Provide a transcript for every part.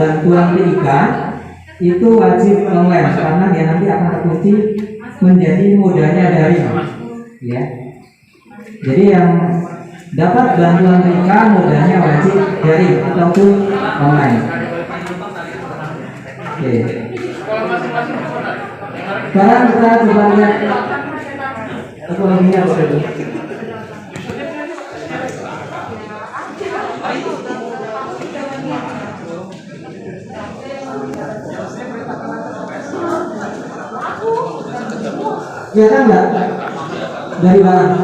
bantuan TIK itu wajib online karena dia nanti akan terkunci menjadi modalnya daring, ya. Jadi yang dapat bantuan TIK modalnya wajib daring ataupun online. Oke. Sekarang kita coba lihat topologinya Bapak Ibu. Kelihatan nggak dari bawah?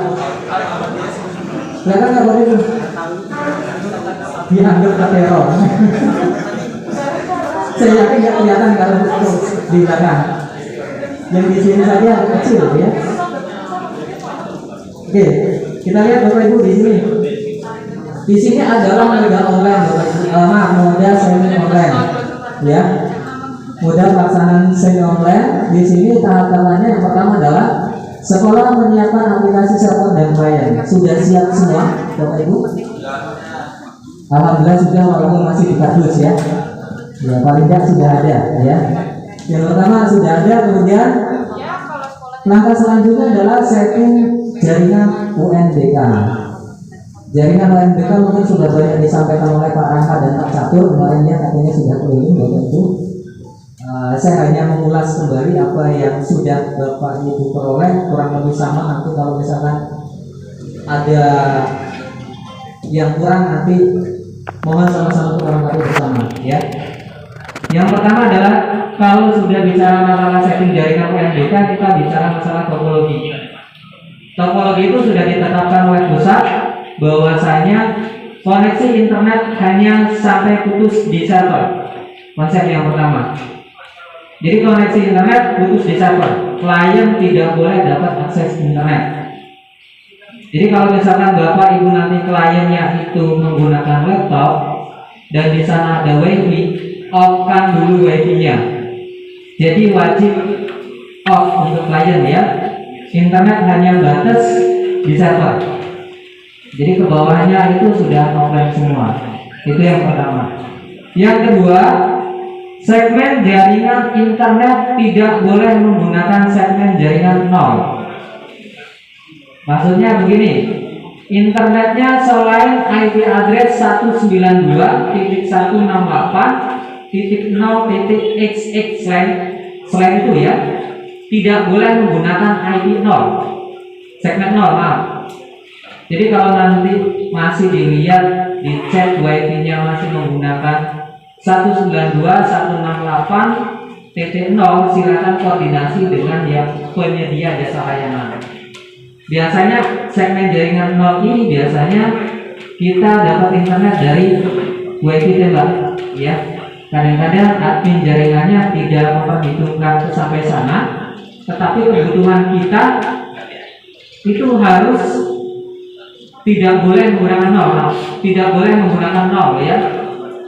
Kelihatan nggak Bapak Ibu? Dianggap teror. Saya yakin nggak kelihatan kalau di belakang. Yang di sini saja kecil, ya. Oke, kita lihat Bapak Ibu di sini. Di sini adalah modal online, Bapak Ibu. Modal semi online, ya. Modal pelaksanaan semi online. Di sini tahap-tahapnya yang pertama adalah sekolah menyiapkan aplikasi server dan klien. Sudah siap semua, Bapak Ibu? Alhamdulillah sudah, walaupun masih di kardus, ya. Ya, paling tidak sudah ada, ya. Yang pertama sudah ada, kemudian langkah selanjutnya adalah setting jaringan UNBK. Jaringan UNBK mungkin sudah banyak disampaikan oleh Pak Rangka dan Pak Catur kemarin, ya, katanya sudah keliling Bapak Ibu. Saya hanya mengulas kembali apa yang sudah Bapak Ibu peroleh, kurang lebih sama. Nanti kalau misalkan ada yang kurang, nanti mohon sama-sama kita lengkapi bersama, ya. Yang pertama adalah kalau sudah bicara masalah setting jaringan UNBK, kita bicara masalah topologi. Topologi itu sudah ditetapkan oleh pusat bahwasanya koneksi internet hanya sampai putus di server. Konsep yang pertama. Jadi koneksi internet putus di server. Klien tidak boleh dapat akses internet. Jadi kalau misalkan Bapak Ibu nanti kliennya itu menggunakan laptop dan di sana ada WiFi, off-kan dulu WiFi-nya. Jadi wajib off untuk klien, ya. Internet hanya batas di server. Jadi ke bawahnya itu sudah offline semua. Itu yang pertama. Yang kedua, segmen jaringan internet tidak boleh menggunakan segmen jaringan 0. Maksudnya begini, internetnya selain IP address 192.168.0.xx selain itu, ya, tidak boleh menggunakan IP 0, segmen 0, maaf. Jadi kalau nanti masih dilihat di chat WiFi-nya masih menggunakan 192.168.0, silakan koordinasi dengan yang penyedia jasa layanan. Biasanya segmen jaringan 0 ini biasanya kita dapat internet dari WiFi tembak, ya. Kadang-kadang admin jaringannya tidak memperhitungkan sampai sana, tetapi kebutuhan kita itu harus tidak boleh menggunakan 0, tidak boleh menggunakan 0, ya.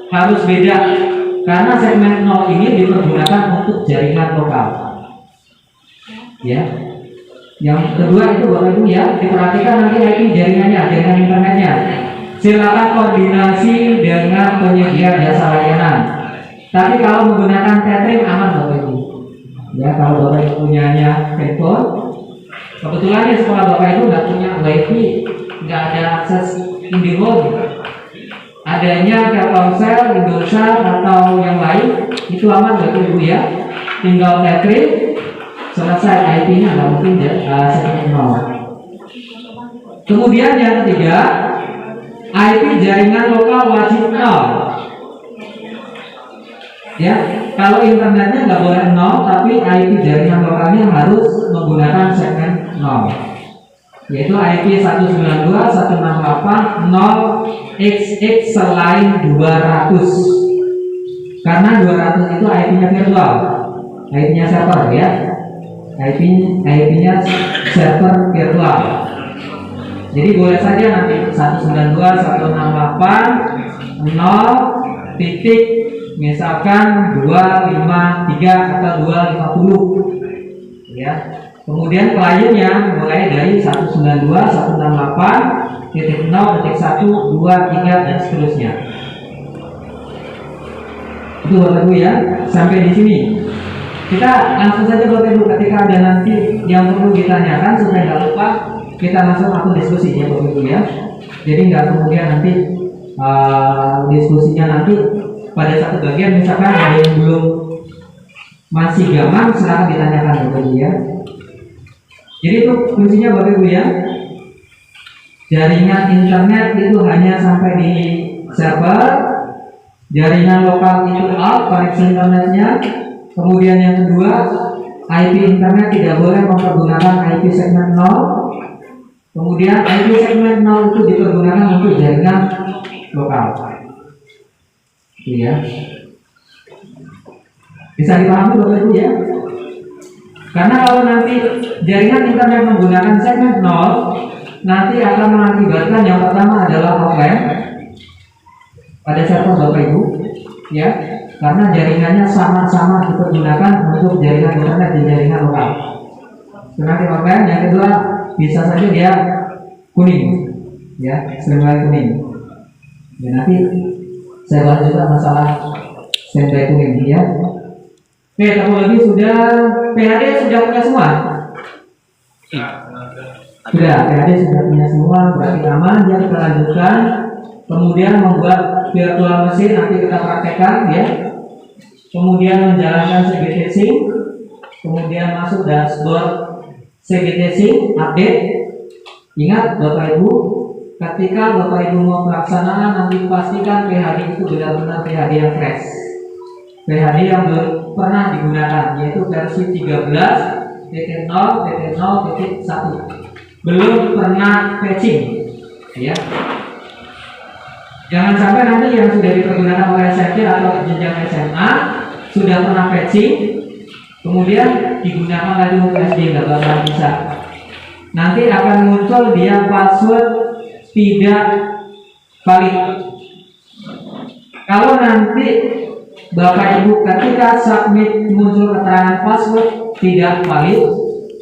Harus beda karena segmen 0 ini dipergunakan untuk jaringan lokal, ya. Yang kedua itu Bapak Ibu, ya, diperhatikan nanti IP jaringannya, jaringan internetnya. Silakan koordinasi dengan penyedia jasa layanan. Tapi kalau menggunakan tethering aman Bapak Ibu. Ya, kalau Bapak Ibu punyanya handphone, kebetulan di sekolah Bapak Ibu nggak punya WiFi, nggak ada akses IndiHome, adanya Telkomsel, Indosat atau yang lain, itu aman Bapak Ibu, ya. Tinggal tethering, selesai, IP-nya nggak mungkin setting 0. Kemudian yang ketiga, IP jaringan lokal wajib 0. Ya, kalau internetnya nggak boleh 0, tapi IP jaringan lokalnya harus menggunakan segmen 0, yaitu IP 192.168.0xx selain 200. Karena 200 itu IP-nya virtual, IP-nya server, ya. IP-nya server virtual. Jadi boleh saja nanti 192.168.0 titik misalkan 253 atau 250, ya. Kemudian kliennya mulai dari 192.168.0.1, 2, 3 dan seterusnya. Itu Bapak Ibu ya, sampai di sini. Kita langsung saja Bapak Ibu, ketika ada nanti yang perlu ditanyakan supaya nggak lupa, kita langsung akun diskusi ya Bapak Ibu ya. Jadi nggak kemudian nanti diskusinya nanti pada satu bagian misalkan ada yang belum masih gampang, silahkan ditanyakan Bapak Ibu ya. Jadi itu kuncinya Bapak Ibu ya. Jaringan internet itu hanya sampai di server, jaringan lokal itu out, koneksi internetnya. Kemudian yang kedua, IP internet tidak boleh mempergunakan IP segmen 0. Kemudian IP segmen 0 itu dipergunakan untuk jaringan lokal. Itu ya. Bisa dipahami Bapak Ibu ya? Karena kalau nanti jaringan internet menggunakan segmen 0, nanti akan mengakibatkan yang pertama adalah offline pada server Bapak Ibu ya, karena jaringannya sama-sama dipergunakan untuk jaringan internet di jaringan lokal. Nanti offline. Yang kedua, bisa saja dia kuning ya, standby kuning. Dan nanti saya bahas juga masalah standby kuning ya. Oke, topologi sudah, PHD sudah punya semua. Sudah, PHD sudah punya semua, berarti aman. Dia kita lanjutkan. Kemudian membuat virtual mesin, nanti kita praktekkan ya. Kemudian menjalankan CGT Sync. Kemudian masuk dashboard CGT Sync, update. Ingat Bapak Ibu, ketika Bapak Ibu mau pelaksanaan, nanti pastikan PHD itu benar-benar PHD yang fresh, PHD yang belum pernah digunakan, yaitu versi 13.0.0.1, belum pernah patching ya. Jangan sampai nanti yang sudah dipergunakan oleh SMP atau jenjang SMA sudah pernah patching, kemudian digunakan lagi untuk SD, nggak bakal bisa. Nanti akan muncul dia password tidak valid. Kalau nanti Bapak Ibu ketika submit muncul keterangan password tidak valid,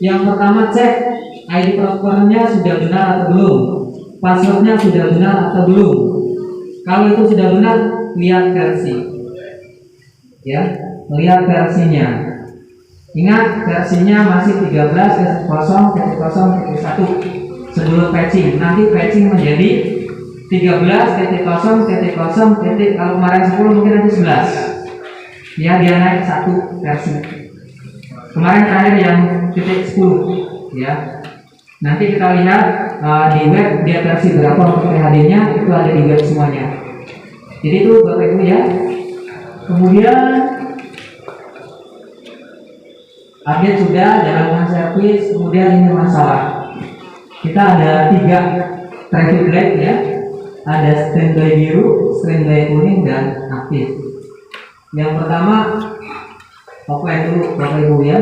yang pertama cek ID providernya sudah benar atau belum, passwordnya sudah benar atau belum. Kalau itu sudah benar, lihat versi ya, lihat versinya. Ingat versinya masih 13.0.0.1 sebelum patching. Nanti patching menjadi 13.0.0. Kalau kemarin 10 mungkin nanti 11 ya, dia naik satu versi. Kemarin terakhir yang titik 10 ya. Nanti kita lihat di web dia versi berapa untuk PHD nya, itu ada di web semuanya. Jadi itu Bapak Ibu ya. Kemudian update sudah, jalankan servis. Kemudian ini masalah, kita ada 3 traffic light ya, ada standby biru, standby kuning, dan aktif. Yang pertama offline dulu Bapak Ibu ya.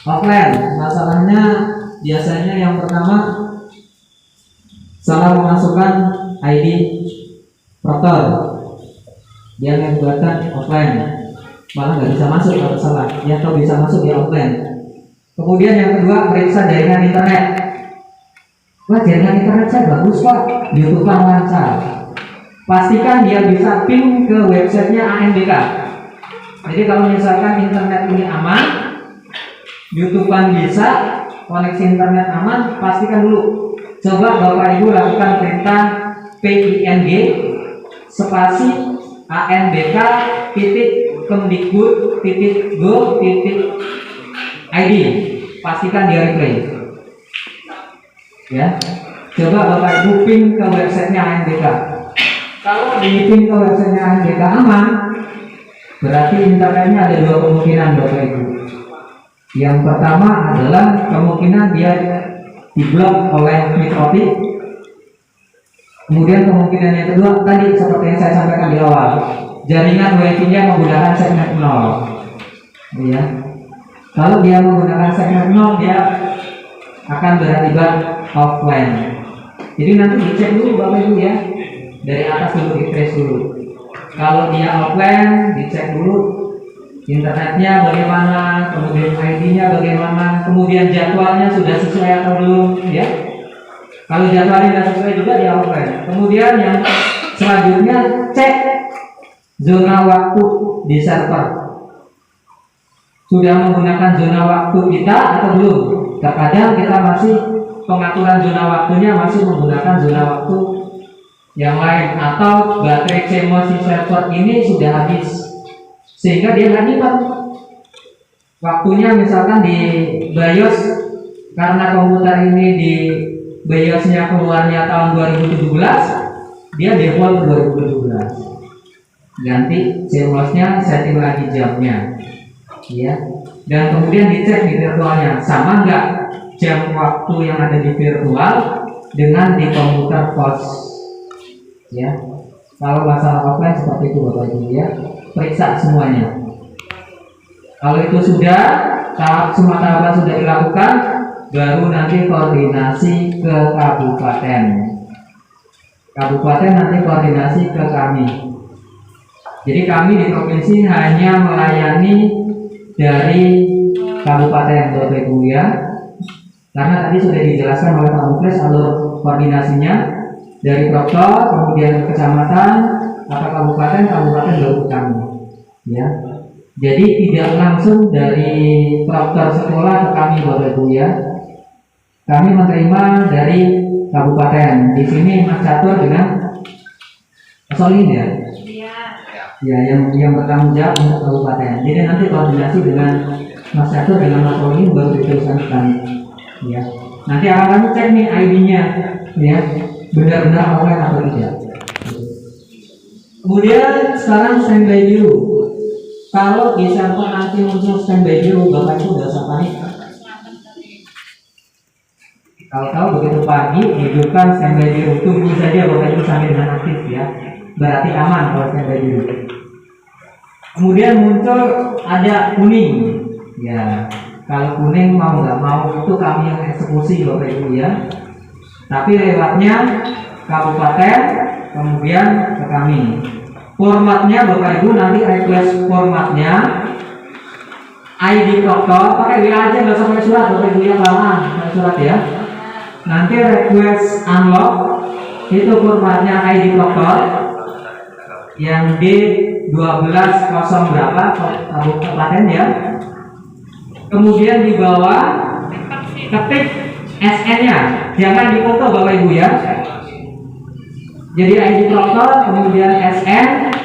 Offline masalahnya biasanya yang pertama salah memasukkan ID router, dia membuatkan offline, malah nggak bisa masuk kalau salah ya, atau bisa masuk di offline. Kemudian yang kedua, periksa jaringan internet. Wah, jaringan internet saya bagus Pak, YouTube lancar. Pastikan dia bisa ping ke websitenya ANBK. Jadi kalau misalkan internet ini aman, YouTube-an bisa, koneksi internet aman, pastikan dulu. Coba Bapak Ibu lakukan perintah PING spasi ANBK .kemdikbud.go.id, pastikan dia replay ya. Coba Bapak Ibu ping ke websitenya ANBK. Kalau di ping ke websitenya ANBK aman, berarti internetnya ada 2 kemungkinan Bapak Ibu. Yang pertama adalah kemungkinan dia diblok oleh mikrotik. Kemudian kemungkinan yang kedua tadi seperti yang saya sampaikan di awal, jaringan wifi-nya menggunakan segmen 0 ya. Kalau dia menggunakan segmen 0, dia akan berakibat offline. Jadi nanti dicek dulu Bapak Ibu ya, dari atas dulu, di trace dulu. Kalau dia offline, dicek dulu internetnya bagaimana, kemudian ID-nya bagaimana, kemudian jadwalnya sudah sesuai atau belum ya. Kalau jadwalnya tidak sesuai juga dia offline. Kemudian yang selanjutnya, cek zona waktu di server. Sudah menggunakan zona waktu kita atau belum? Terkadang kita masih pengaturan zona waktunya masih menggunakan zona waktu yang lain, atau baterai CMOS si server ini sudah habis sehingga dia nggak nyimpan waktunya. Misalkan di BIOS, karena komputer ini di BIOS-nya keluarnya tahun 2017, dia default 2017. Ganti CMOS-nya, setting lagi jamnya, ya. Dan kemudian dicek di virtualnya sama nggak jam waktu yang ada di virtual dengan di komputer pos. Ya, kalau masalah offline seperti itu Bapak Ibu ya, periksa semuanya. Kalau itu sudah, semua tahapan sudah dilakukan, baru nanti koordinasi ke kabupaten. Kabupaten nanti koordinasi ke kami. Jadi kami di provinsi hanya melayani dari kabupaten Bapak Ibu ya. Karena tadi sudah dijelaskan oleh Pak Muklis alur koordinasinya. Dari proktor, kemudian ke kecamatan atau kabupaten baru kami, ya. Jadi tidak langsung dari proktor sekolah ke kami Bapak Ibu ya. Kami menerima dari kabupaten. Di sini Mas Catur dengan Solin ya. Ya, yang bertanggung jawab untuk kabupaten. Jadi nanti koordinasi dengan Mas Catur dengan Mas Solin baru diteruskan ke kami, ya. Nanti akan kami cek nih ID-nya, ya. Benar-benar online atau tidak. Kemudian sekarang standby dulu. Kalau di server nanti muncul standby dulu, Bapak Ibu tidak usah panik. Tahu-tahu begitu pagi hidupkan standby dulu, tunggu saja Bapak Ibu sambil aktif ya. Berarti aman kalau standby dulu. Kemudian muncul ada kuning, ya. Kalau kuning mau nggak mau itu kami yang eksekusi Bapak Ibu ya. Tapi lewatnya kabupaten, kemudian ke kami. Formatnya Bapak Ibu nanti request formatnya ID proktor, pakai WA aja nggak usah pakai surat Bapak Ibu ya, pakai surat ya. Nanti request unlock itu formatnya ID proktor yang D12 berapa kabupaten ya. Kemudian di bawah ketik SN-nya, jangan dipoto Bapak Ibu ya. Jadi ID proktor, kemudian SN,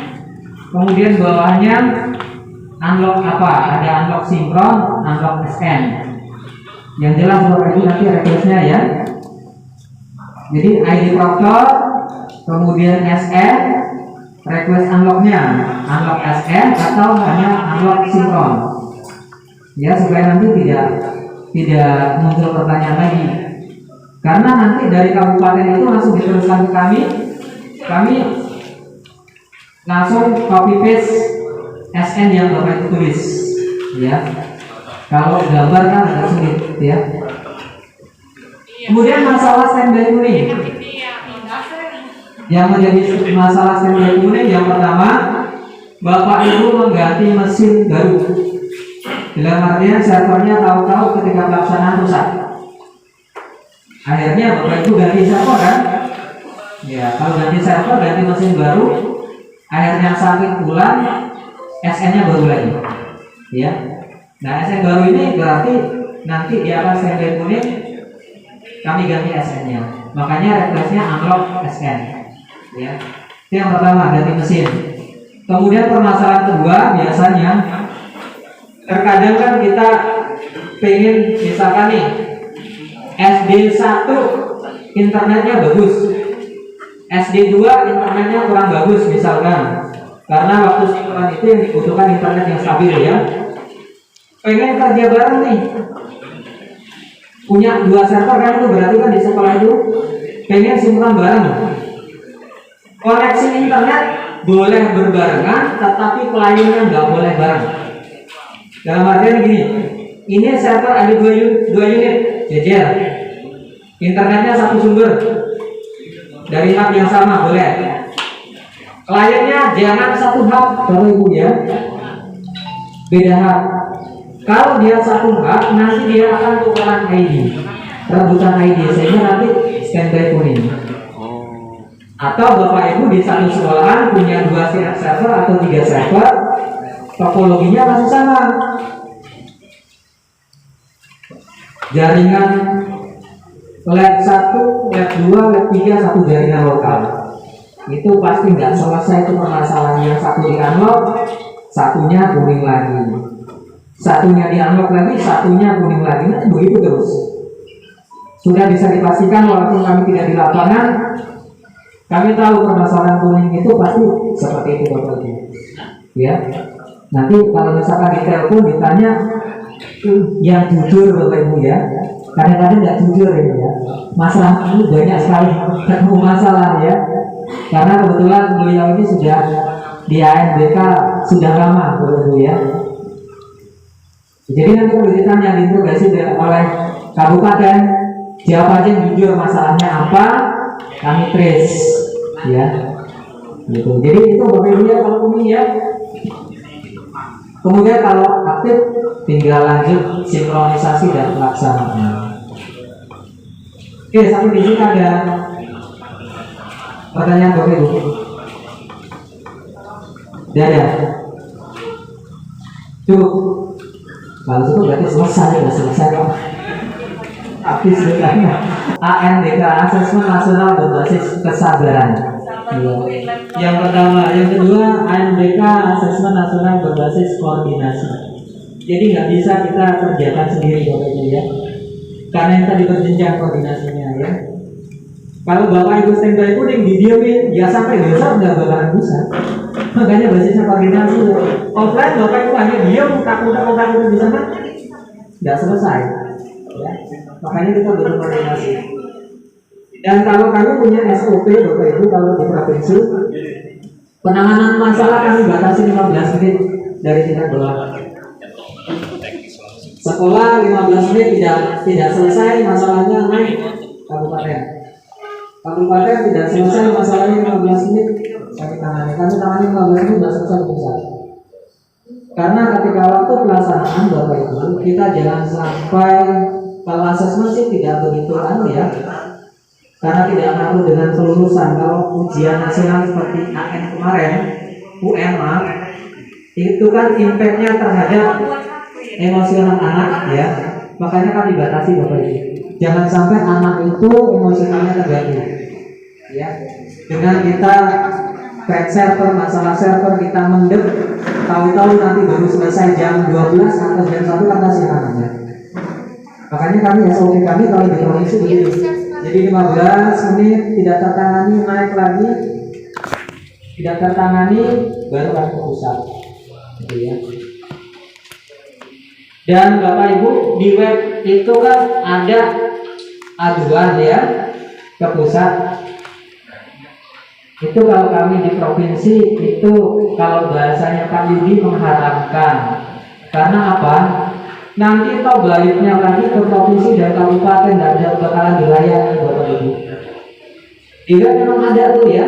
kemudian bawahnya unlock apa? Ada unlock sinkron, unlock SN. Yang jelas Bapak Ibu nanti request-nya ya. Jadi ID proktor, kemudian SN, request unlock-nya, unlock SN atau hanya unlock sinkron. Ya, supaya nanti tidak muncul pertanyaan lagi. Karena nanti dari kabupaten itu langsung diteruskan ke kami langsung copy paste SN yang Bapak itu tulis, ya. Kalau gambar kan agak sulit, ya. Kemudian masalah standby kuning. Yang menjadi masalah standby kuning yang pertama, Bapak Ibu mengganti mesin baru. Dalam artian servernya tahu-tahu ketika pelaksanaan rusak. Akhirnya Bapak Ibu ganti server kan? Ya, kalau ganti server, ganti mesin baru, akhirnya sakit ulang, SN-nya baru lagi. Ya. Nah, SN baru ini berarti nanti di atas standby kuning kami ganti SN-nya. Makanya request-nya unlock SN. Ya. Itu yang pertama, ganti mesin. Kemudian permasalahan kedua biasanya terkadang kan kita pengen misalkan nih SD1 internetnya bagus, SD2 internetnya kurang bagus misalkan, karena waktu sinkron itu yang dibutuhkan internet yang stabil ya. Pengen kerja bareng nih, punya 2 server kan, itu berarti kan di sekolah itu pengen sinkron bareng. Koneksi internet boleh berbarengan, tetapi kliennya nggak boleh bareng. Dalam artian gini, ini server ada 2 unit jejer, internetnya satu sumber dari hub yang sama boleh. Kliennya jangan satu hub Bapak Ibu ya, beda hub. Kalau dia satu hub, nanti dia akan tukaran ID, rebutan ID, sehingga nanti standby kuning. Atau Bapak Ibu di satu sekolahan punya 2 server atau 3 server, topologinya masih sama. Jaringan lab 1, lab 2, lab 3 satu jaringan lokal. Itu pasti nggak selesai itu permasalahan. Yang satu di unlock, satunya kuning lagi. Satunya di unlock lagi, satunya kuning lagi. Nah, begitu terus. Sudah bisa dipastikan walaupun kami tidak di lapangan, kami tahu permasalahan kuning itu pasti seperti itu Bapak Ibu. Ya. Nanti kalau misalkan di telepon ditanya yang jujur Bapak Ibu ya. Kadang-kadang nggak jujur ini ya. Masalah ini banyak sekali ketemu masalah ya. Karena kebetulan beliau ini sudah di ANBK sudah lama Bapak Ibu ya. Jadi nanti kalau ditanya diinterogasi oleh kabupaten, siapa aja yang jujur masalahnya apa, kami trace ya. Gitu. Jadi itu Bapak Ibu ya kalau kuning ya. Kemudian kalau aktif tinggal lanjut sinkronisasi dan pelaksanaan. Oke, sampai di sini ada pertanyaan Bapak Ibu. Tidak ada. Cukup. Kalau itu berarti selesai, sudah selesai kok. Aktif sudah. ANBK Asesmen Nasional Berbasis Kesabaran. Yang pertama, yang kedua ANBK Asesmen Nasional Berbasis Koordinasi. Jadi nggak bisa kita kerjakan sendiri Bapak Ibu ya, karena yang tadi berjenjang koordinasinya ya. Kalau Bapak Ibu standby kuning didiemin, ya sampai besok nggak bakalan bisa. Makanya basisnya koordinasi. Offline Bapak Ibu hanya diem, takut di sana, nggak selesai. Ya. Makanya kita butuh koordinasi. Dan kalau kami punya SOP Bapak Ibu, kalau di provinsi penanganan masalah kami batasi 15 menit dari tingkat bawah. Sekolah 15 menit tidak selesai masalahnya naik kabupaten. Kabupaten tidak selesai masalahnya 15 menit kami tangani. Kami tangani 15 menit sudah selesai bisa. Karena ketika waktu pelaksanaan Bapak Ibu, kita jangan sampai kalau asesmen sih tidak begitu ya. Karena tidak ngaruh dengan kelulusan. Kalau ujian nasional seperti AN kemarin, UN itu kan impactnya terhadap emosional anak ya. Makanya kan dibatasi Bapak Ibu. Jangan sampai anak itu emosionalnya terganggu. Ya. Dengan kita crack server, masalah server kita mendem, tahu-tahu nanti baru selesai jam 12 atau jam 1 kan kasihan aja. Makanya kami SOP kami kalau di provinsi begini. Jadi 15 menit tidak tertangani, naik lagi, tidak tertangani, baru kami ke pusat. Gitu ya. Dan Bapak Ibu di web itu kan ada aduan ya ke pusat. Itu kalau kami di provinsi itu kalau bahasanya Pak Yudi mengharapkan. Karena apa? Nanti toh baliknya lagi ke provinsi dan kabupaten dan ada bakalan dilayani Bapak Ibu. Tidak memang ada tuh ya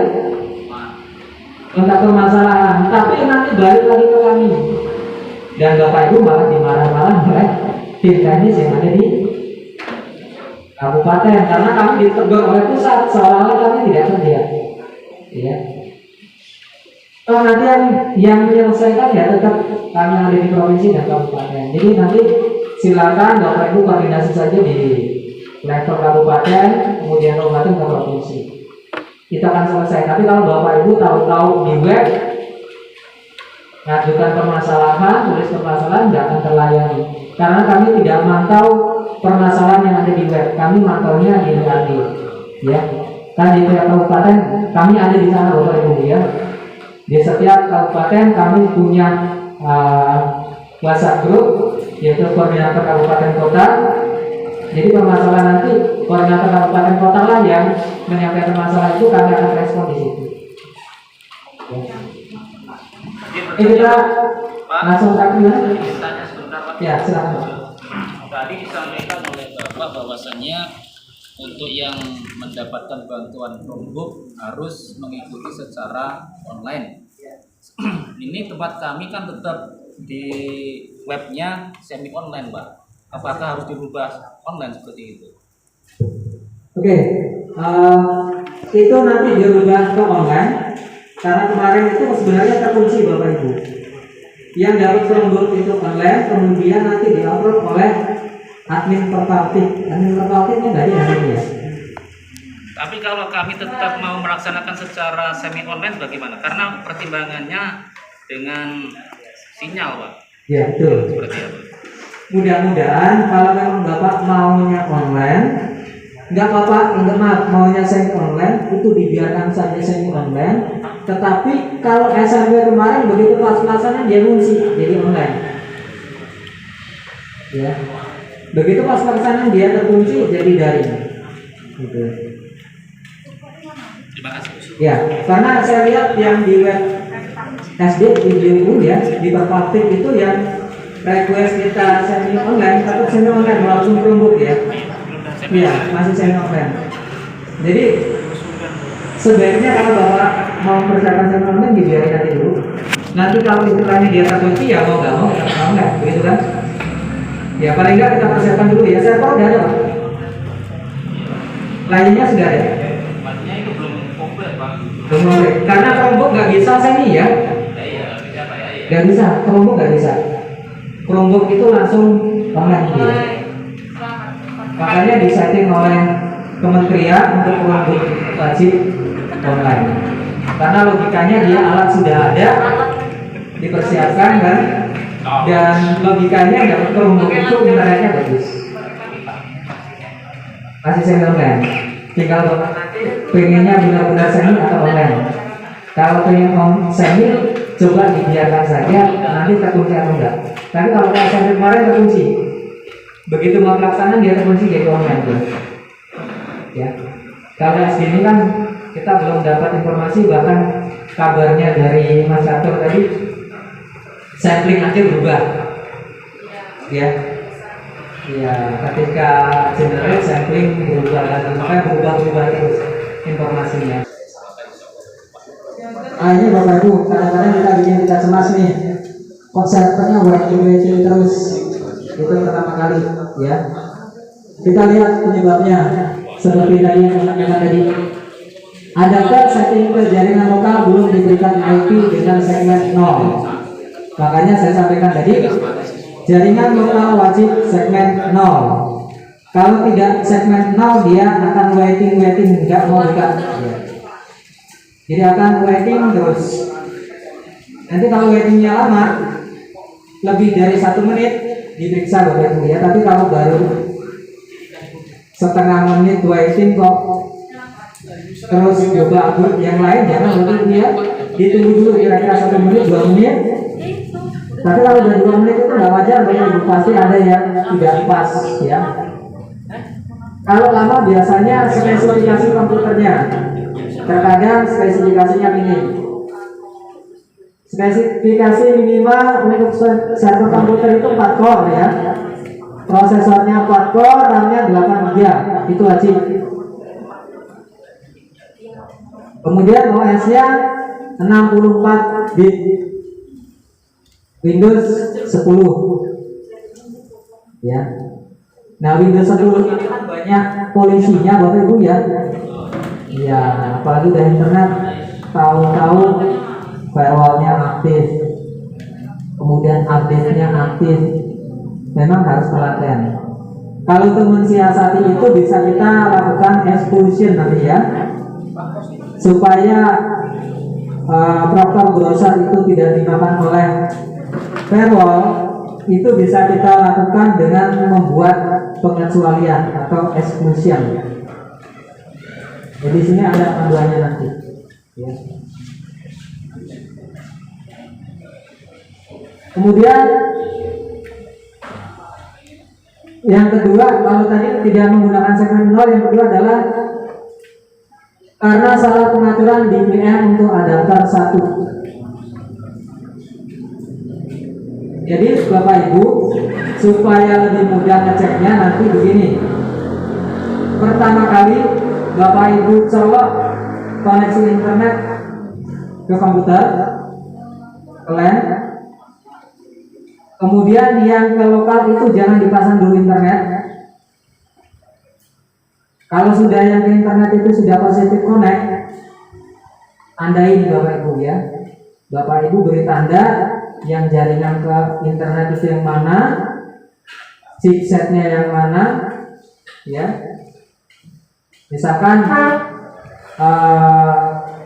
tentang permasalahan, tapi nanti balik lagi ke kami. Dan Bapak Ibu malah dimarah-marah oleh tim teknis yang ada di kabupaten karena kami ditegur oleh pusat seolah-olah kami tidak kerja. Ya. Oh, nanti yang menyelesaikan ya tetap kami yang ada di provinsi dan kabupaten. Jadi nanti silakan Bapak Ibu koordinasi saja di level kabupaten, kemudian kabupaten ke provinsi. Kita akan selesai. Tapi kalau Bapak Ibu tahu-tahu di web ngajukan permasalahan, tulis permasalahan nggak akan terlayani. Karena kami tidak mantau permasalahan yang ada di web. Kami mantaunya di DRD. Ya. Kan di tiap kabupaten kami ada di sana Bapak Ibu ya. Di setiap kabupaten kami punya WhatsApp grup yaitu koordinator kabupaten kota. Jadi permasalahan nanti koordinator kabupaten kota lah yang menyampaikan masalah itu, kami akan respon di situ. Ini kita langsung tanya. Ya, silakan. Tadi disampaikan oleh Bapak bahwasannya untuk yang mendapatkan bantuan Chromebook harus mengikuti secara online. Ini tempat kami kan tetap di webnya semi online, Pak. Apakah harus dirubah online seperti itu? Oke, itu nanti dirubah ke online, karena kemarin itu sebenarnya terkunci Bapak Ibu. Yang dapat Chromebook itu online, kemudian nanti diupload oleh admin perpaktik. Admin perpaktiknya nggak ada ya. Tapi kalau kami tetap mau melaksanakan secara semi online bagaimana? Karena pertimbangannya dengan sinyal, Pak. Ya betul. Seperti apa? Mudah-mudahan kalau memang Bapak maunya online, nggak apa-apa, maaf, maunya semi online itu dibiarkan saja semi online. Tetapi kalau SMP kemarin begitu pas pelaksanaan dia kunci jadi online. Ya, begitu pas pelaksanaan dia terkunci jadi daring. Gitu. Terima kasih. Ya, karena saya lihat yang di web SD video itu ya di perpaktik itu yang request kita semi online, tapi semi online langsung Chromebook ya. Iya, masih semi online. Jadi sebaiknya kalau Bapak mau persiapan semi online dibiarin nanti dulu. Nanti kalau istilahnya dia terkunci ya mau nggak mau kita online, begitu kan? Ya paling nggak kita persiapkan dulu ya. Saya tahu udah ada Pak. Lainnya sudah ada. Tempatnya itu belum komplit, Pak. Belum komplit. Karena Chromebook nggak bisa semi ya. Iya, bisa Pak ya. Nggak bisa, Chromebook nggak bisa. Chromebook itu langsung online dia. Makanya disetting oleh kementerian untuk Chromebook wajib online. Karena logikanya dia alat sudah ada, dipersiapkan kan, dan logikanya dapat Chromebook itu internetnya bagus. Masih semi online. Tinggal Bapak nanti pengennya benar-benar semi atau online. Kalau pengen semi, coba dibiarkan saja, nanti terkunci atau enggak. Tapi kalau kayak SMP kemarin terkunci, begitu mau pelaksanaan dia terkunci jadi online tuh. Ya, kalau SD ini kan kita belum dapat informasi, bahkan kabarnya dari Mas Catur tadi sampling aja berubah. Ya, ya ketika generate sampling berubah lagi, makanya berubah terus informasinya. Ini Bapak Ibu, kadang-kadang kita cemas nih, kok servernya waiting terus. Itu pertama kali ya. Kita lihat penyebabnya seperti tadi yang saya tadi. Adapter setting ke jaringan lokal belum diberikan IP dengan segmen 0. Makanya saya sampaikan tadi, jaringan lokal wajib segmen 0. Kalau tidak segmen 0 dia akan waiting nggak mau buka. Ya. Jadi akan waiting terus. Nanti kalau waitingnya lama, lebih dari 1 menit diperiksa Bapak Ibu ya. Tapi kalau baru setengah menit waiting kok terus coba upload yang lain, jangan upload ya. Ditunggu dulu kira-kira 1 menit, 2 menit. Tapi kalau udah 2 menit itu nggak wajar Bapak Ibu, pasti ada yang tidak pas ya. Kalau lama biasanya spesifikasi komputernya. Terkadang spesifikasinya minim. Spesifikasi minimal untuk server komputer itu 4 core ya. Prosesornya 4 core, RAM-nya 8 GB, itu wajib. Kemudian OS-nya 64 bit. Windows 10. Ya. Nah, Windows 10 ini kan banyak polisinya Bapak Ibu ya. Ya, apalagi dari internet tahu-tahu firewall-nya aktif, kemudian update-nya aktif, memang harus telaten. Kalau untuk mensiasati itu bisa kita lakukan expulsion nanti ya, supaya proper browser itu tidak dimakan oleh firewall. Itu bisa kita lakukan dengan membuat pengecualian atau exclusion. Jadi sini ada panduannya nanti. Ya. Kemudian yang kedua, kalau tadi tidak menggunakan segmen 0, yang kedua adalah karena salah pengaturan di VM untuk adapter 1. Jadi Bapak Ibu, supaya lebih mudah ngeceknya nanti begini. Pertama kali Bapak Ibu colok koneksi internet ke komputer, ke LAN. Kemudian yang ke lokal itu jangan dipasang dulu internet. Kalau sudah yang ke internet itu sudah positif connect, tandain Bapak Ibu ya. Bapak Ibu beri tanda yang jaringan ke internet itu yang mana, chipsetnya yang mana, ya. Misalkan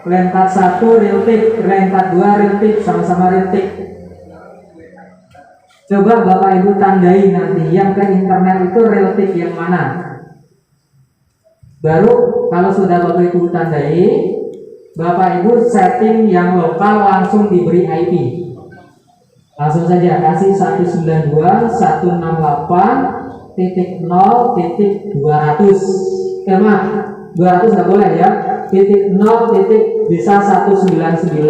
LAN 41 Realtek, LAN 42 Realtek, sama-sama Realtek. Coba Bapak Ibu tandai nanti yang ke internet itu Realtek yang mana. Baru kalau sudah Bapak Ibu tandai, Bapak Ibu setting yang lokal langsung diberi IP. Langsung saja kasih 192.168.0.200. Maaf, 200 nggak boleh ya. Titik 0 titik bisa 199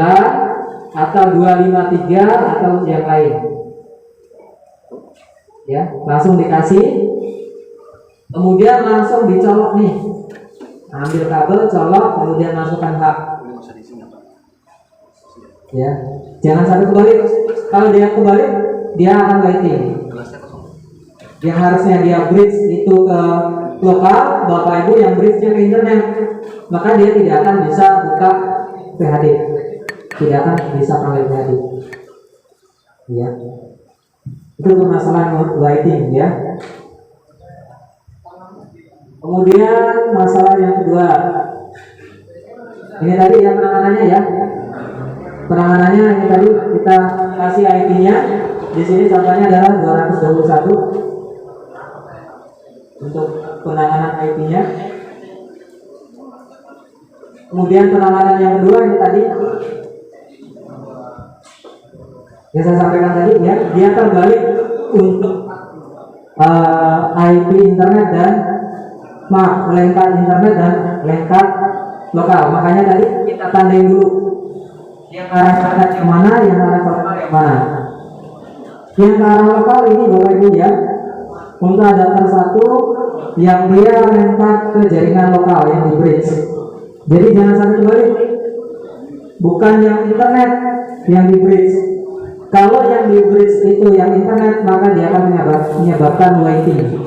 atau 253 atau yang lain. Ya, langsung dikasih. Kemudian langsung dicolok nih. Ambil kabel, colok, kemudian masukkan hak. Ya, jangan sampai kebalik. Kalau dia kebalik, dia akan waiting. Yang harusnya dia bridge itu ke lokal, Bapak Ibu yang bridge-nya ke internet, maka dia tidak akan bisa buka PHD, tidak akan bisa pakai PHD. Ya, itu permasalahan waiting ya. Kemudian masalah yang kedua, ini tadi yang penanganannya ya. Penanganannya ini tadi kita kasih IP-nya. Di sini contohnya adalah 221 untuk penanganan IP-nya. Kemudian penanganan yang kedua ini tadi yang saya sampaikan tadi ya, dia terbalik untuk IP internet dan lengkap internet dan lengkap lokal. Makanya tadi kita tandai dulu yang arah internet yang mana, yang arah lokal yang mana. Yang ke arah lokal ini Bapak Ibu ya, untuk adapter satu yang dia lengkap ke jaringan lokal yang di bridge. Jadi jangan sampai kebalik, bukan yang internet yang di bridge. Kalau yang di bridge itu yang internet, maka dia akan menyebabkan waiting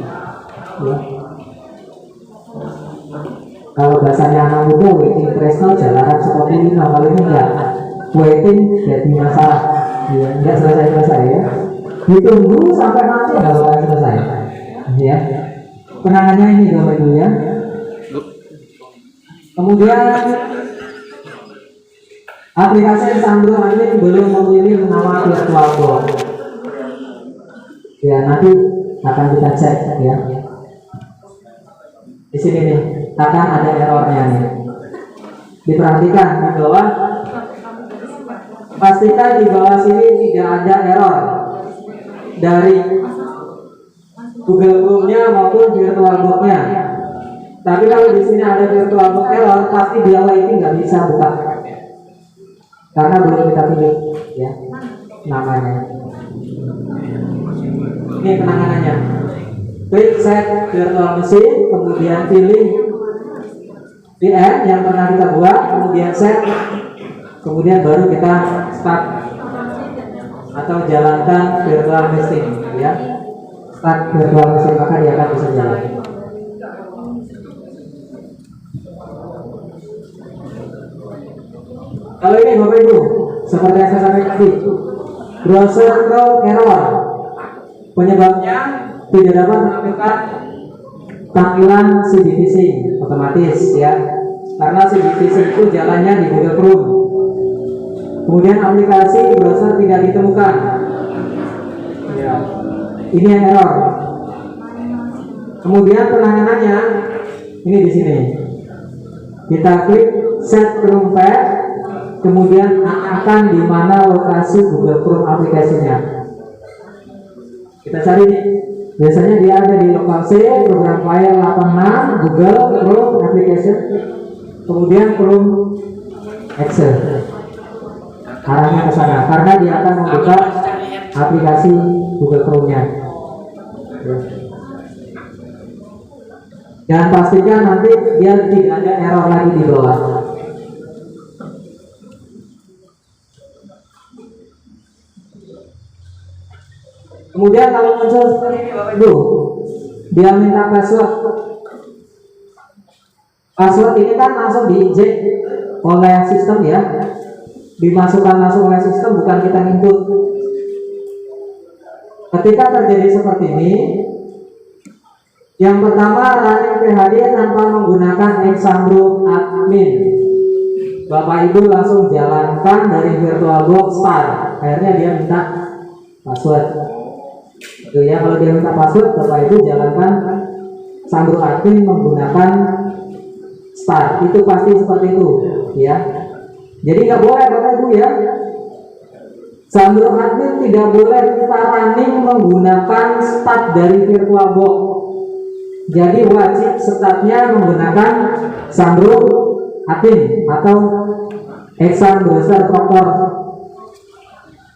ya. Kalau bahasanya anak muda, waiting threshold jalanan seperti ini. Kalau ini enggak, waiting jadi masalah ya, enggak selesai-selesai ya, ditunggu sampai nanti kalau selesai ya. Penangannya ini Bapak Ibu ya. Kemudian aplikasi Sandro ini belum memilih nama VirtualBox ya, nanti akan kita cek ya. Di sini nih akan ada errornya nih. Diperhatikan di bawah, pastikan di bawah sini tidak ada error dari Google Chrome-nya maupun VirtualBox-nya. Tapi kalau di sini ada VirtualBox error, pasti dia waiting nggak bisa buka karena belum kita pilih ya namanya. Ini penanganannya. Klik set virtual machine, kemudian pilih VM yang pernah kita buat, kemudian set, kemudian baru kita start atau jalankan virtual machine ya. Start virtual machine, maka dia akan bisa jalan. Kalau ini Bapak Ibu, seperti yang saya sampaikan tadi, browser Chrome error, penyebabnya tidak dapat menampilkan tampilan CBTC otomatis ya, karena CBTC itu jalannya di Google Chrome. Kemudian aplikasi di browser tidak ditemukan ya, ini yang error. Kemudian penanganannya ini di sini, kita klik set Chrome Path, kemudian akan di mana lokasi Google Chrome aplikasinya. Kita cari nih, biasanya dia ada di lokal C, program file 86, Google Chrome application, kemudian Chrome Excel. Arahnya ke sana karena dia akan membuka aplikasi Google Chrome-nya. Dan pastikan nanti dia tidak ada error lagi di bawah. Kemudian kalau muncul seperti ini Bapak Ibu, dia minta password. Password ini kan langsung diinjek oleh sistem ya, dimasukkan langsung oleh sistem, bukan kita input. Ketika terjadi seperti ini, yang pertama running PHD tanpa menggunakan example admin. Bapak Ibu langsung jalankan dari VirtualBox start. Akhirnya dia minta password. Itu ya, kalau dia minta password, Bapak Ibu jalankan sambil admin menggunakan start. Itu pasti seperti itu, ya. Jadi nggak boleh Bapak Ibu ya. Sambil admin tidak boleh kita running menggunakan start dari VirtualBox. Jadi wajib startnya menggunakan sambil admin atau exam browser proctor.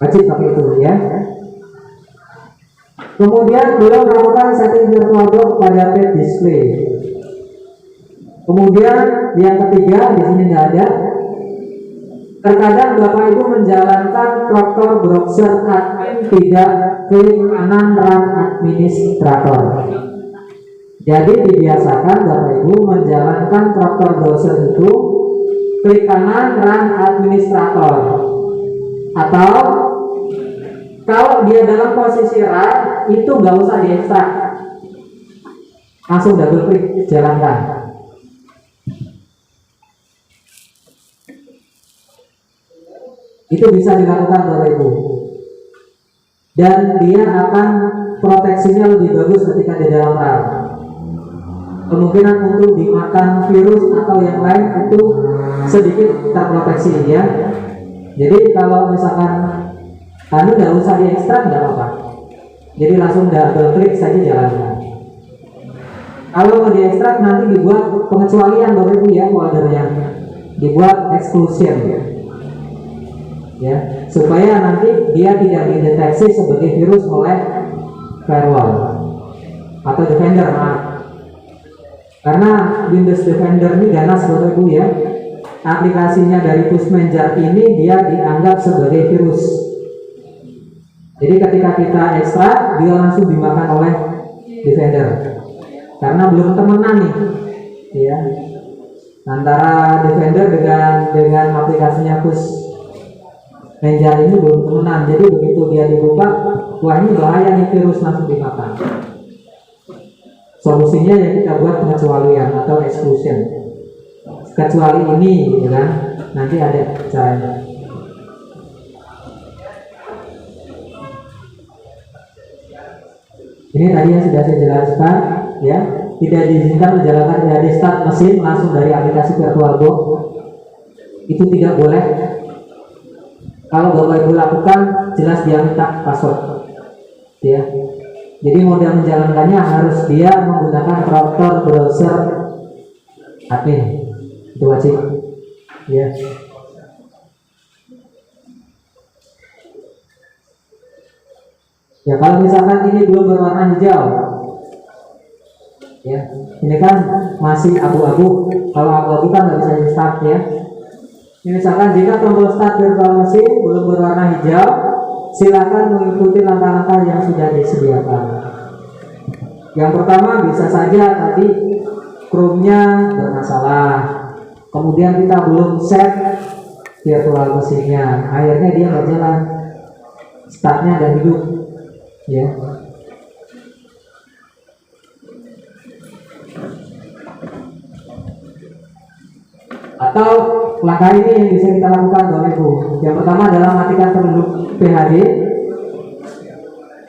Wajib pakai itu ya. Kemudian belum melakukan setting VirtualBox pada page display. Kemudian yang ketiga di sini nggak ada. Terkadang Bapak Ibu menjalankan proctor browser admin tidak klik kanan run administrator. Jadi dibiasakan Bapak Ibu menjalankan proctor browser itu klik kanan run administrator. Atau kalau dia dalam posisi run itu nggak usah diekstrak, langsung double klik jalankan. Itu bisa dilakukan Bapak Ibu, dan dia akan proteksinya lebih bagus ketika di dalam RAM. Kemungkinan untuk dimakan virus atau yang lain itu sedikit terproteksi ya. Jadi kalau misalkan anu nggak usah diekstrak nggak apa-apa, jadi langsung double klik saja jalankan. Kalau mau diekstrak nanti dibuat pengecualian Bapak Ibu ya, foldernya dibuat exclusion ya, supaya nanti dia tidak dideteksi sebagai virus oleh firewall atau Defender, maaf. Karena Windows Defender ini ganas Bapak Ibu ya, aplikasinya dari Pushmanager ini dia dianggap sebagai virus. Jadi ketika kita ekstrak dia langsung dimakan oleh Defender, karena belum temenan nih ya antara Defender dengan aplikasinya Pushmanager ini belum temenan. Jadi begitu dia dibuka, wah ini bahaya nih, virus, langsung dimakan. Solusinya ya kita buat pengecualian atau exclusion. Kecuali ini ya kan, nanti ada caranya. Ini tadi yang sudah saya jelaskan ya, tidak diizinkan menjalankan dari start mesin langsung dari aplikasi VirtualBox. Itu tidak boleh. Kalau Bapak Ibu lakukan, jelas dia minta password ya. Jadi modal menjalankannya harus dia menggunakan proctor browser admin. Itu wajib ya. Ya kalau misalkan ini belum berwarna hijau ya, ini kan masih abu-abu. Kalau abu-abu kan nggak bisa di start ya. Ini misalkan jika tombol start virtual machine belum berwarna hijau, silakan mengikuti langkah-langkah yang sudah disediakan. Yang pertama bisa saja tadi Chrome-nya bermasalah, kemudian kita belum set virtual machine-nya, akhirnya dia berjalan, startnya dan hidup ya. Atau langkah ini yang bisa kita lakukan Bapak Ibu. Yang pertama adalah matikan penduduk PHD.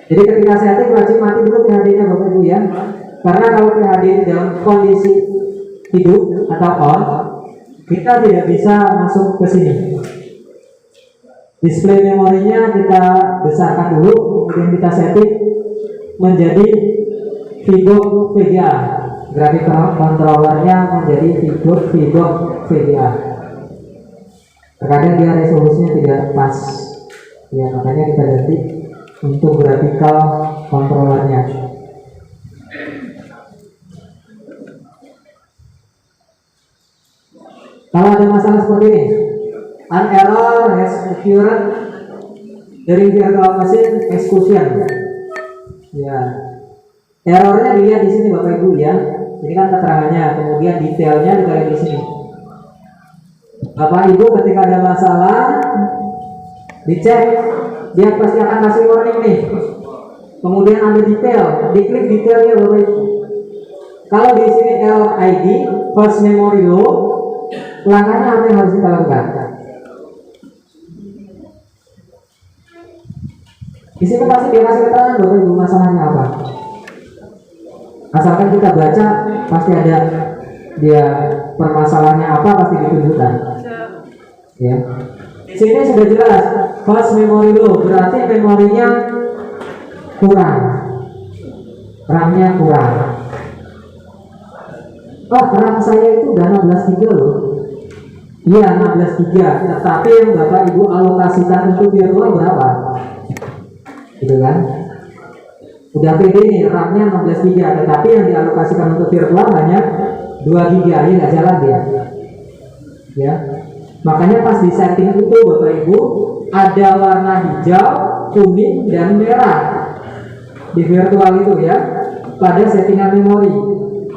Jadi ketika setting wajib mati dulu PHD-nya Bapak Ibu ya. Karena kalau PHD dalam kondisi hidup atau on, kita tidak bisa masuk ke sini. Display memorinya kita besarkan dulu, kemudian kita setting menjadi Vigo VGA. Grafik controllernya menjadi Vigo VGA. Terkadang dia resolusinya tidak pas ya, makanya kita ganti untuk graphical controllernya. Kalau ada masalah seperti ini, an error has occurred dari virtual machine exclusion ya, errornya dilihat di sini Bapak Ibu ya. Ini kan keterangannya, kemudian detailnya ditaruh di sini. Bapak Ibu ketika ada masalah dicek, dia pasti akan kasih warning nih. Kemudian ada detail, diklik detailnya Bapak Ibu. Kalau di sini error ID, first memory low, langkahnya apa yang harus kita lakukan? Di sini pasti dia kasih keterangan Bapak Ibu masalahnya apa. Asalkan kita baca, pasti ada dia permasalahannya apa, pasti ditunjukkan. Ya. Di sini sudah jelas, fast memory low berarti memorinya kurang, RAM-nya kurang. Oh, RAM saya itu udah 16 GB loh. Iya, 16 GB. Tetapi yang Bapak Ibu alokasikan untuk virtual berapa? Gitu kan? Udah pede nih, RAM-nya 16 GB, tetapi yang dialokasikan untuk virtual hanya 2 GB, ini nggak jalan dia. Ya, makanya pas di setting itu Bapak Ibu ada warna hijau, kuning, dan merah di virtual itu ya, pada settingan memori.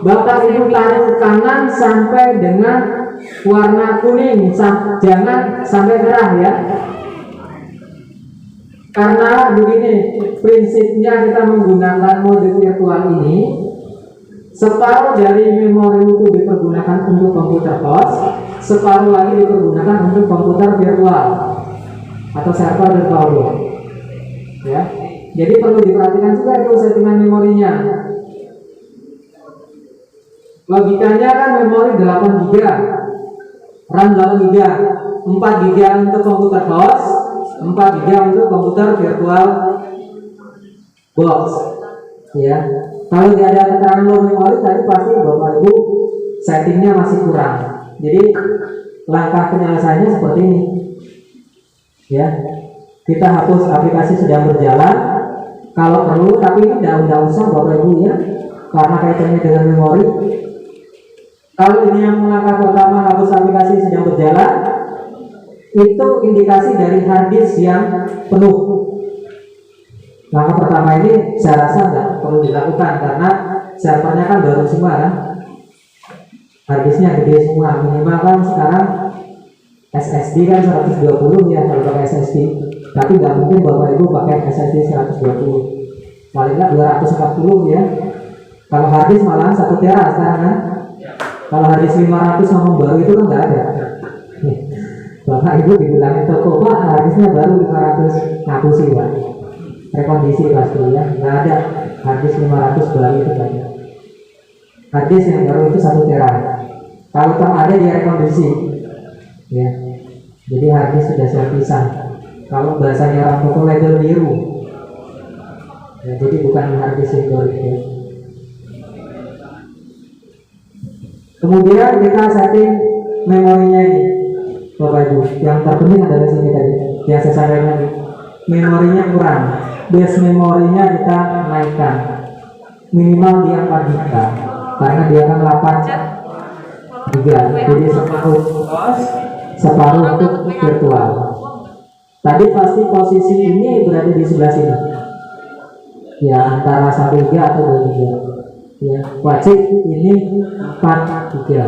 Bapak Ibu tarik kanan sampai dengan warna kuning, jangan sampai merah ya. Karena begini, prinsipnya kita menggunakan mode virtual ini, separuh dari memori itu dipergunakan untuk komputer host, separuh lagi dipergunakan untuk komputer virtual atau server virtual. Ya, jadi perlu diperhatikan juga itu settingan memorinya. Logikanya kan memori 8 GB, RAM 8 GB, 4 GB untuk komputer host, 4 GB untuk komputer virtual box. Ya, kalau tidak ada keterangan low memori tadi pasti Bapak Ibu settingnya masih kurang. Jadi langkah penyelesaiannya seperti ini. Ya, kita hapus aplikasi sedang berjalan kalau perlu, tapi ini tidak usah Bapak Ibu ya, karena kaitannya dengan memori. Kalau ini yang langkah pertama hapus aplikasi sedang berjalan, itu indikasi dari hard disk yang penuh. Langkah pertama ini saya rasa nggak perlu dilakukan karena servernya kan baru semua kan, hard disknya gede semua, minimal kan sekarang SSD kan 120 ya kalau pakai SSD, tapi nggak mungkin Bapak Ibu pakai SSD 120, paling nggak 240 ya. Kalau hard disk malah 1 tera sekarang kan. Kalau hard disk 500 ngomong baru itu kan nggak ada. Bapak Ibu dibilangin toko, Pak hard disknya baru 500, ngapusi Pak, rekondisi pasti ya, nggak ada hard disk 500 baru itu banyak. Hard disk yang baru itu 1 tera. Kalau ada dia rekondisi ya, jadi hard disk sudah saya pisah. Kalau bahasanya orang toko label biru ya, jadi bukan hard disk yang ya. Kemudian kita setting memorinya ini Bapak Ibu, yang terpenting adalah sini tadi yang saya sampaikan tadi, memorinya kurang, base memorinya kita naikkan minimal di 4 GB karena dia kan 8 GB, jadi separuh untuk virtual. Tadi pasti posisi ini berada di sebelah sini ya, antara 1 GB atau 2 GB ya, wajib ini 4 GB,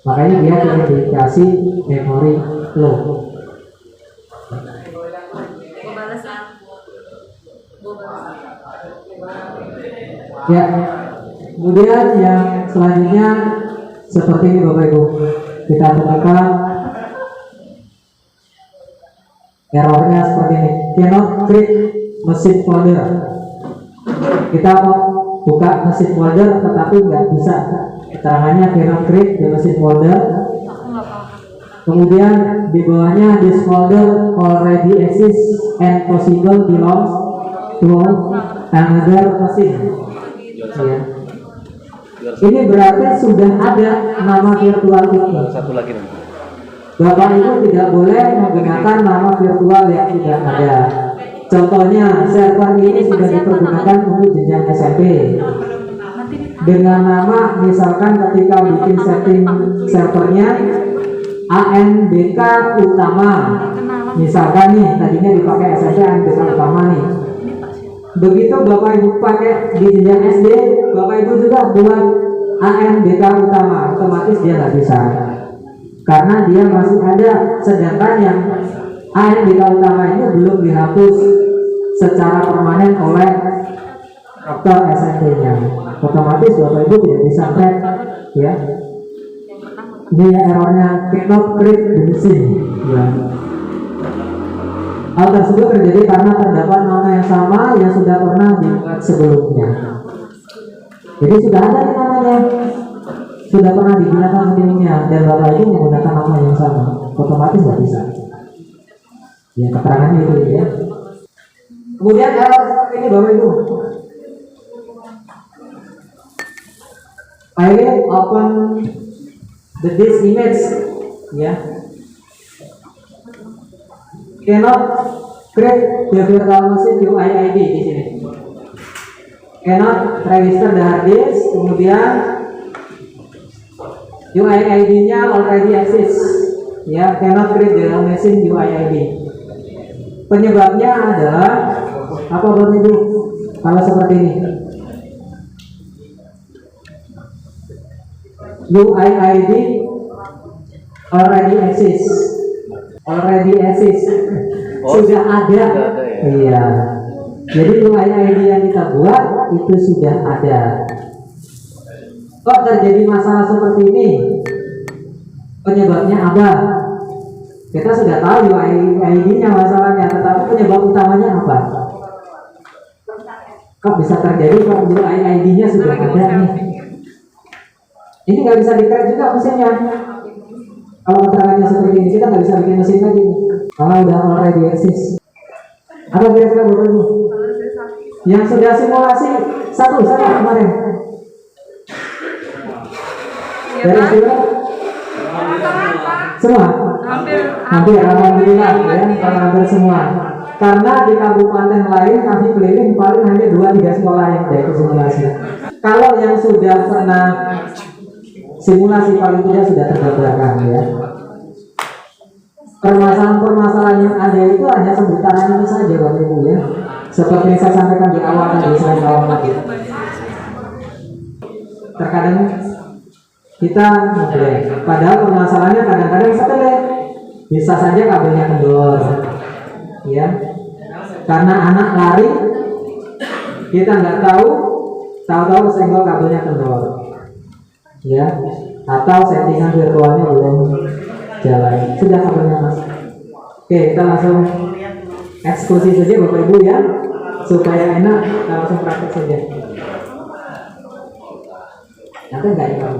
makanya dia terindikasi memori low. Ya, kemudian yang selanjutnya seperti ini Bapak Ibu, kita temukan errornya seperti ini, cannot create machine folder. Kita buka mesin folder tetapi nggak bisa, keterangannya cannot create the machine folder. Kemudian di bawahnya this folder already exists and possible belongs to another machine ya. Ini berarti sudah ada nama virtual ini. Satu lagi nanti. Bapak Ibu tidak boleh menggunakan nama virtual yang sudah ada. Contohnya, server ini sudah dipergunakan untuk jenjang SMP dengan nama, misalkan ketika bikin setting servernya ANBK Utama, misalkan nih tadinya dipakai SMP ANBK Utama nih, Begitu Bapak Ibu pakai di jenjang SD, Bapak Ibu juga buat ANBK utama, otomatis dia nggak bisa, karena dia masih ada. Sedangkan yang ANBK utama ini belum dihapus secara permanen oleh dokter SMP-nya. Otomatis Bapak Ibu tidak bisa track, ya. Ini ya errornya cannot create the machine, ya. Hal tersebut terjadi karena terdapat nama yang sama yang sudah pernah dibuat sebelumnya. Jadi sudah ada nih namanya, sudah pernah digunakan sebelumnya, dan Bapak Ibu menggunakan nama yang sama, otomatis nggak bisa. Ya, keterangannya itu ya. Kemudian error ini Bapak Ibu. Pilot open the disk image, ya. Cannot create the virtual machine UID di sini. Cannot register the hard disk, kemudian UID-nya already exist, ya. Cannot create the machine UID. Penyebabnya adalah apa Bapak Ibu? Kalau seperti ini, UID already exist, sudah ada, iya. Jadi UID yang kita buat itu sudah ada. Kok terjadi masalah seperti ini? Penyebabnya apa? Kita sudah tahu UID-nya masalahnya, tetapi penyebab utamanya apa? Kok bisa terjadi kalau UID-nya sudah ada nih? Ini nggak bisa di-crack juga mesinnya. Kalau keterangannya seperti ini, kita nggak bisa bikin mesin lagi nih, kalau udah already exist. Apa kira-kira Bapak Ibu? Yang sudah simulasi satu kemarin. Dari semua? Semua? Hampir, alhamdulillah ya, hampir semua. Karena di kabupaten lain kami keliling paling hanya 2-3 sekolah yang ada itu simulasi. Kalau yang sudah pernah simulasi paling tidak sudah tergambarkan, ya. Permasalahan-permasalahan yang ada itu hanya sebutaran itu saja Bapak Ibu, ya. Seperti yang saya sampaikan di awal tadi, terkadang kita ngeblank, padahal permasalahannya kadang-kadang sepele, bisa saja kabelnya kendor, ya. Karena anak lari, kita nggak tahu senggol kabelnya kendor, ya. Atau settingan virtualnya belum jalan, sudah kabelnya Mas. Oke, kita langsung eksekusi saja Bapak Ibu, ya, supaya enak, kita langsung praktek saja. Nanti nggak ingat.